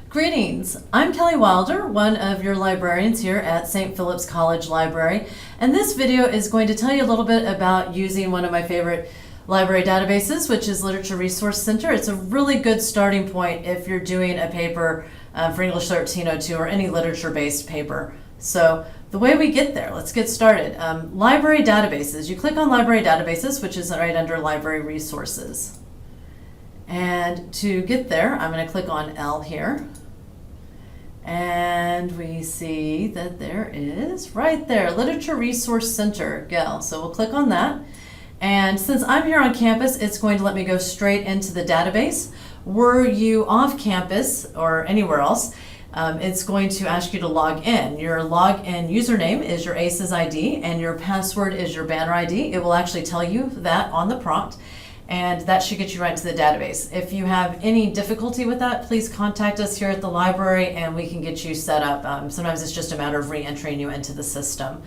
Greetings, I'm Kelly Wilder, one of your librarians here at St. Philip's College Library, and this video is going to tell you a little bit about using one of my favorite library databases, which is Literature Resource Center. It's a really good starting point if you're doing a paper for English 1302 or any literature-based paper. So the way we get there, let's get started. Library databases. You click on Library Databases, which is right under Library Resources. And to get there, I'm going to click on L here. And we see that there is, right there, Literature Resource Center, GEL. So we'll click on that. And since I'm here on campus, it's going to let me go straight into the database. Were you off campus or anywhere else, it's going to ask you to log in. Your login username is your ACES ID and your password is your banner ID. It will actually tell you that on the prompt, and that should get you right to the database. If you have any difficulty with that, please contact us here at the library and we can get you set up. Sometimes it's just a matter of re-entering you into the system.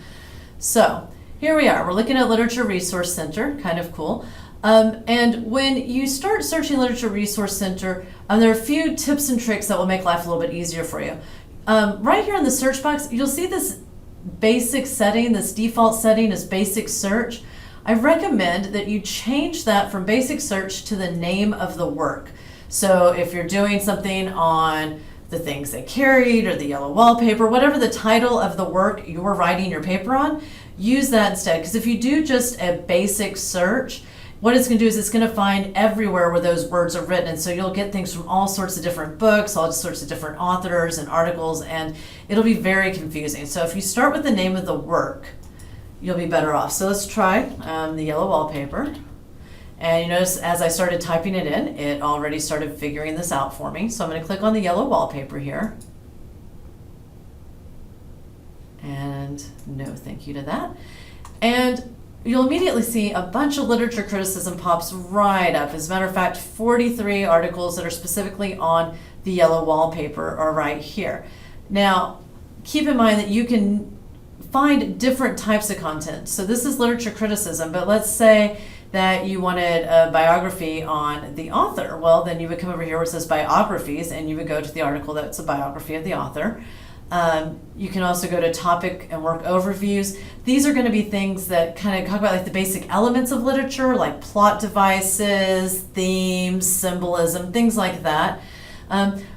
So here we are. We're looking at Literature Resource Center, kind of cool. And when you start searching Literature Resource Center, there are a few tips and tricks that will make life a little bit easier for you. Right here in the search box, you'll see this basic setting, this default setting is basic search. I recommend that you change that from basic search to the name of the work. So if you're doing something on the things they carried or the yellow wallpaper, whatever the title of the work you're writing your paper on, use that instead. Because if you do just a basic search, what it's going to do is it's going to find everywhere where those words are written. And so you'll get things from all sorts of different books, all sorts of different authors and articles, and it'll be very confusing. So if you start with the name of the work, you'll be better off. So let's try the yellow wallpaper. And you notice as I started typing it in, it already started figuring this out for me. So I'm going to click on the yellow wallpaper here. And no thank you to that. And you'll immediately see a bunch of literature criticism pops right up. As a matter of fact, 43 articles that are specifically on the yellow wallpaper are right here. Now, keep in mind that you can find different types of content. So this is literature criticism, but let's say that you wanted a biography on the author. Well, then you would come over here where it says biographies, and you would go to the article that's a biography of the author. You can also go to topic and work overviews. These are going to be things that kind of talk about like the basic elements of literature, like plot devices, themes, symbolism, things like that.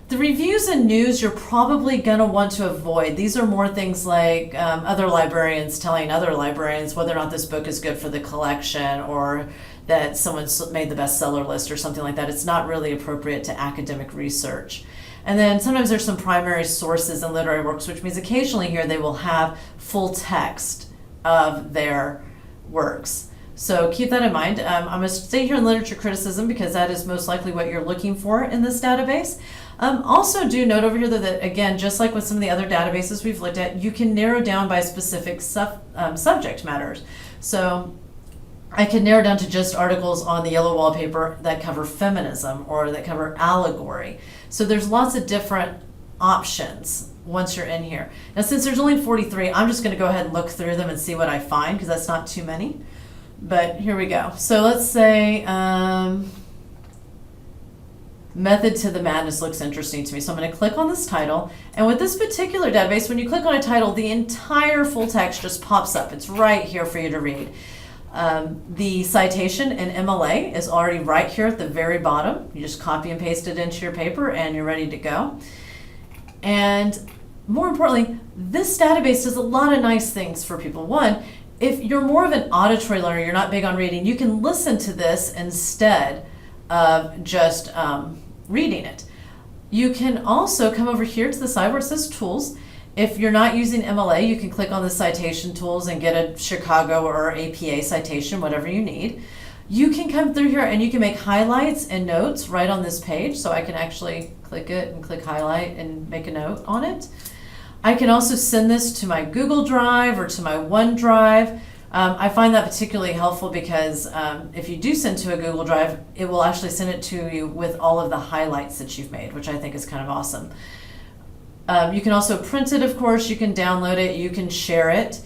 The reviews and news you're probably going to want to avoid. These are more things like other librarians telling other librarians whether or not this book is good for the collection or that someone's made the bestseller list or something like that. It's not really appropriate to academic research. And then sometimes there's some primary sources in literary works, which means occasionally here they will have full text of their works. So keep that in mind. I'm going to stay here in literature criticism because that is most likely what you're looking for in this database. Also do note over here that, again, just like with some of the other databases we've looked at, you can narrow down by specific subject matters. So I can narrow down to just articles on the yellow wallpaper that cover feminism or that cover allegory. So there's lots of different options once you're in here. Now, since there's only 43, I'm just going to go ahead and look through them and see what I find because that's not too many. But here we go. So let's say Method to the Madness looks interesting to me. So I'm going to click on this title. And with this particular database, when you click on a title, the entire full text just pops up. It's right here for you to read. The citation in MLA is already right here at the very bottom. You just copy and paste it into your paper and you're ready to go. And more importantly, this database does a lot of nice things for people. One, if you're more of an auditory learner, you're not big on reading, you can listen to this instead of just reading it. You can also come over here to the side where it says Tools. If you're not using MLA, you can click on the citation tools and get a Chicago or APA citation, whatever you need. You can come through here and you can make highlights and notes right on this page. So I can actually click it and click highlight and make a note on it. I can also send this to my Google Drive or to my OneDrive. I find that particularly helpful because if you do send to a Google Drive, it will actually send it to you with all of the highlights that you've made, which I think is kind of awesome. You can also print it, of course. You can download it. You can share it.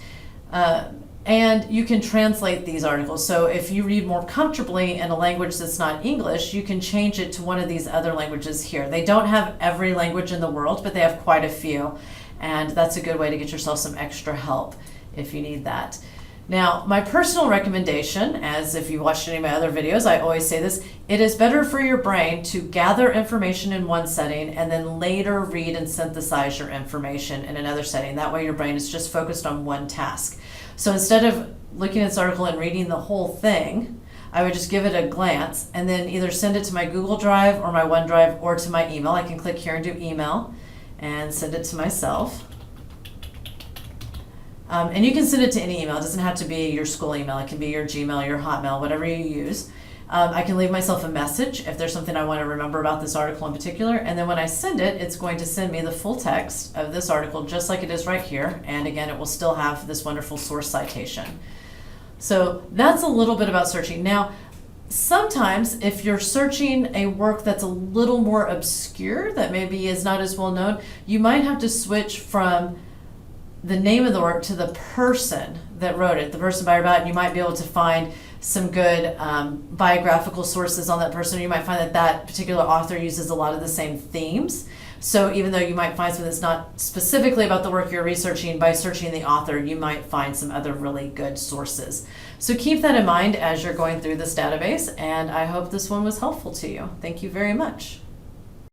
And you can translate these articles. So if you read more comfortably in a language that's not English, you can change it to one of these other languages here. They don't have every language in the world, but they have quite a few. And that's a good way to get yourself some extra help if you need that. Now, my personal recommendation, as if you watched any of my other videos, I always say this, it is better for your brain to gather information in one setting and then later read and synthesize your information in another setting. That way your brain is just focused on one task. So instead of looking at this article and reading the whole thing, I would just give it a glance and then either send it to my Google Drive or my OneDrive or to my email. I can click here and do email and send it to myself. And you can send it to any email. It doesn't have to be your school email. It can be your Gmail, your Hotmail, whatever you use. I can leave myself a message if there's something I want to remember about this article in particular. And then when I send it, it's going to send me the full text of this article just like it is right here. And again, it will still have this wonderful source citation. So that's a little bit about searching. Now, sometimes if you're searching a work that's a little more obscure, that maybe is not as well known, you might have to switch from the name of the work to the person that wrote it, the person by or about, and you might be able to find some good biographical sources on that person. You might find that that particular author uses a lot of the same themes. So even though you might find something that's not specifically about the work you're researching, by searching the author, you might find some other really good sources. So keep that in mind as you're going through this database, and I hope this one was helpful to you. Thank you very much.